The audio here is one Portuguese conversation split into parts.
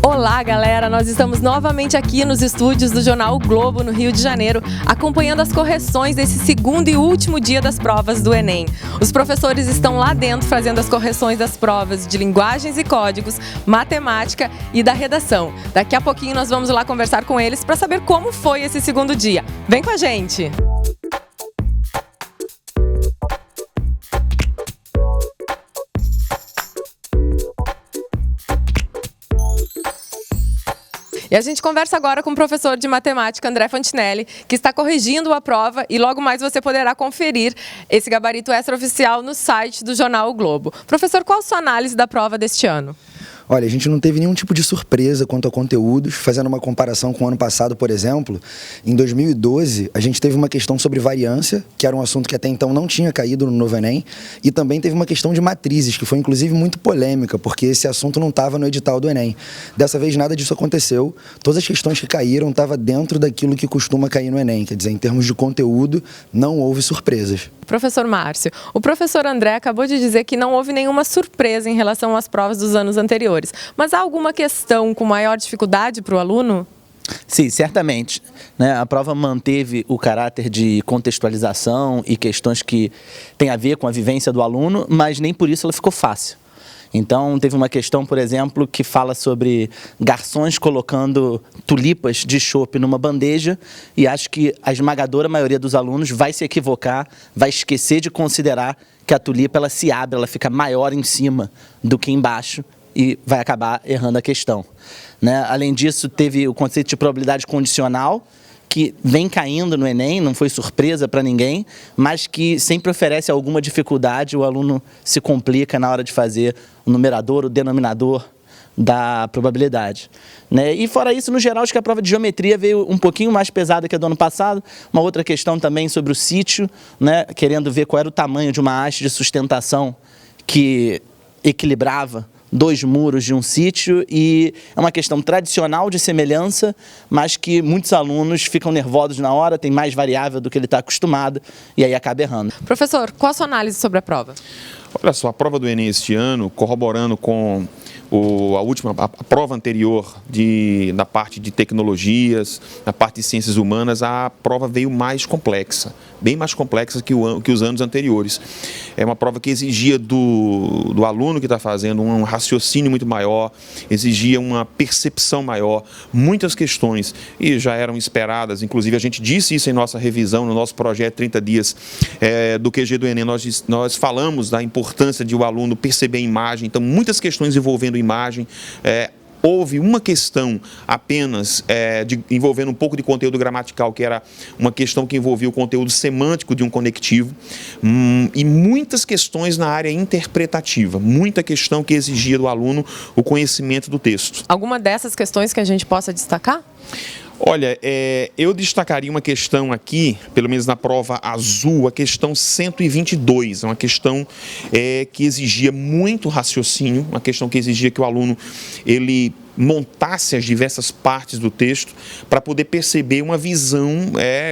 Olá, galera! Nós estamos novamente aqui nos estúdios do Jornal O Globo, no Rio de Janeiro, acompanhando as correções desse segundo e último dia das provas do Enem. Os professores estão lá dentro fazendo as correções das provas de linguagens e códigos, matemática e da redação. Daqui a pouquinho nós vamos lá conversar com eles para saber como foi esse segundo dia. Vem com a gente! E a gente conversa agora com o professor de matemática, André Fantinelli, que está corrigindo a prova e logo mais você poderá conferir esse gabarito extraoficial no site do Jornal O Globo. Professor, qual a sua análise da prova deste ano? Olha, a gente não teve nenhum tipo de surpresa quanto a conteúdos. Fazendo uma comparação com o ano passado, por exemplo, em 2012, a gente teve uma questão sobre variância, que era um assunto que até então não tinha caído no novo Enem, e também teve uma questão de matrizes, que foi inclusive muito polêmica, porque esse assunto não estava no edital do Enem. Dessa vez nada disso aconteceu, todas as questões que caíram estavam dentro daquilo que costuma cair no Enem, quer dizer, em termos de conteúdo, não houve surpresas. Professor Márcio, o professor André acabou de dizer que não houve nenhuma surpresa em relação às provas dos anos anteriores. Mas há alguma questão com maior dificuldade para o aluno? Sim, certamente. A prova manteve o caráter de contextualização e questões que têm a ver com a vivência do aluno, mas nem por isso ela ficou fácil. Então, teve uma questão, por exemplo, que fala sobre garçons colocando tulipas de chope numa bandeja e acho que a esmagadora maioria dos alunos vai se equivocar, vai esquecer de considerar que a tulipa ela se abre, ela fica maior em cima do que embaixo e vai acabar errando a questão. Além disso, teve o conceito de probabilidade condicional, que vem caindo no Enem, não foi surpresa para ninguém, mas que sempre oferece alguma dificuldade, o aluno se complica na hora de fazer o numerador, o denominador da probabilidade. E fora isso, no geral, acho que a prova de geometria veio um pouquinho mais pesada que a do ano passado. Uma outra questão também sobre o sítio, querendo ver qual era o tamanho de uma haste de sustentação que equilibrava dois muros de um sítio, e é uma questão tradicional de semelhança, mas que muitos alunos ficam nervosos na hora, tem mais variável do que ele está acostumado, e aí acaba errando. Professor, qual a sua análise sobre a prova? Olha só, a prova do Enem este ano, corroborando com a prova anterior na parte de tecnologias, na parte de ciências humanas, a prova veio mais complexa, bem mais complexa que os anos anteriores. É uma prova que exigia do aluno que está fazendo um raciocínio muito maior, exigia uma percepção maior, muitas questões, e já eram esperadas, inclusive a gente disse isso em nossa revisão, no nosso projeto 30 dias do QG do Enem, nós falamos da importância de o aluno perceber a imagem, então muitas questões envolvendo imagem. Houve uma questão apenas envolvendo um pouco de conteúdo gramatical, que era uma questão que envolvia o conteúdo semântico de um conectivo, e muitas questões na área interpretativa, muita questão que exigia do aluno o conhecimento do texto. Alguma dessas questões que a gente possa destacar? Olha, eu destacaria uma questão aqui, pelo menos na prova azul, a questão 122, uma questão que exigia muito raciocínio, uma questão que exigia que o aluno ele montasse as diversas partes do texto para poder perceber uma visão,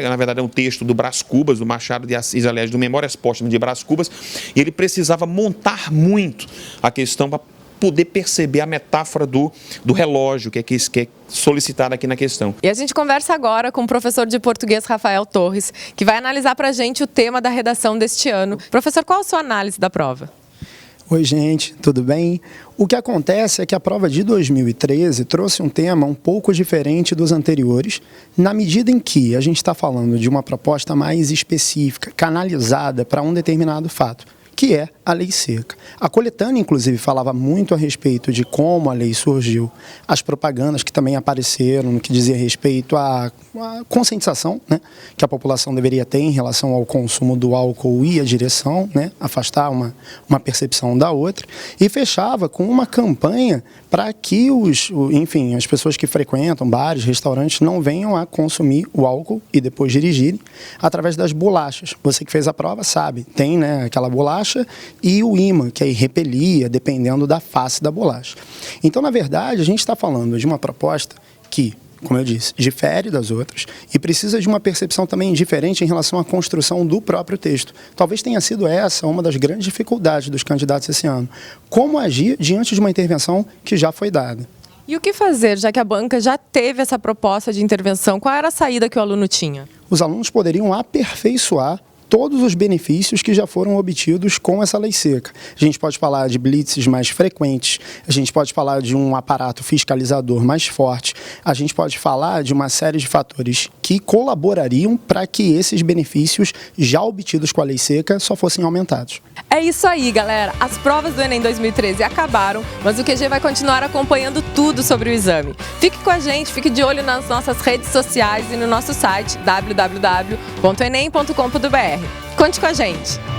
na verdade é um texto do Brás Cubas, do Machado de Assis, aliás, do Memórias Póstumas de Brás Cubas, e ele precisava montar muito a questão para poder perceber a metáfora do relógio, que é solicitada aqui na questão. E a gente conversa agora com o professor de português Rafael Torres, que vai analisar para a gente o tema da redação deste ano. Professor, qual a sua análise da prova? Oi, gente, tudo bem? O que acontece é que a prova de 2013 trouxe um tema um pouco diferente dos anteriores, na medida em que a gente está falando de uma proposta mais específica, canalizada para um determinado fato, que é a lei seca. A coletânea, inclusive, falava muito a respeito de como a lei surgiu, as propagandas que também apareceram no que dizia respeito à conscientização, que a população deveria ter em relação ao consumo do álcool e a direção, afastar uma percepção da outra, e fechava com uma campanha para que as pessoas que frequentam bares, restaurantes, não venham a consumir o álcool e depois dirigirem através das bolachas. Você que fez a prova sabe, tem aquela bolacha e o ímã, que aí repelia, dependendo da face da bolacha. Então, na verdade, a gente está falando de uma proposta que, como eu disse, difere das outras e precisa de uma percepção também diferente em relação à construção do próprio texto. Talvez tenha sido essa uma das grandes dificuldades dos candidatos esse ano. Como agir diante de uma intervenção que já foi dada? E o que fazer, já que a banca já teve essa proposta de intervenção? Qual era a saída que o aluno tinha? Os alunos poderiam aperfeiçoar todos os benefícios que já foram obtidos com essa lei seca. A gente pode falar de blitzes mais frequentes, a gente pode falar de um aparato fiscalizador mais forte, a gente pode falar de uma série de fatores que colaborariam para que esses benefícios já obtidos com a lei seca só fossem aumentados. É isso aí, galera. As provas do Enem 2013 acabaram, mas o QG vai continuar acompanhando tudo sobre o exame. Fique com a gente, fique de olho nas nossas redes sociais e no nosso site www.enem.com.br. Conte com a gente!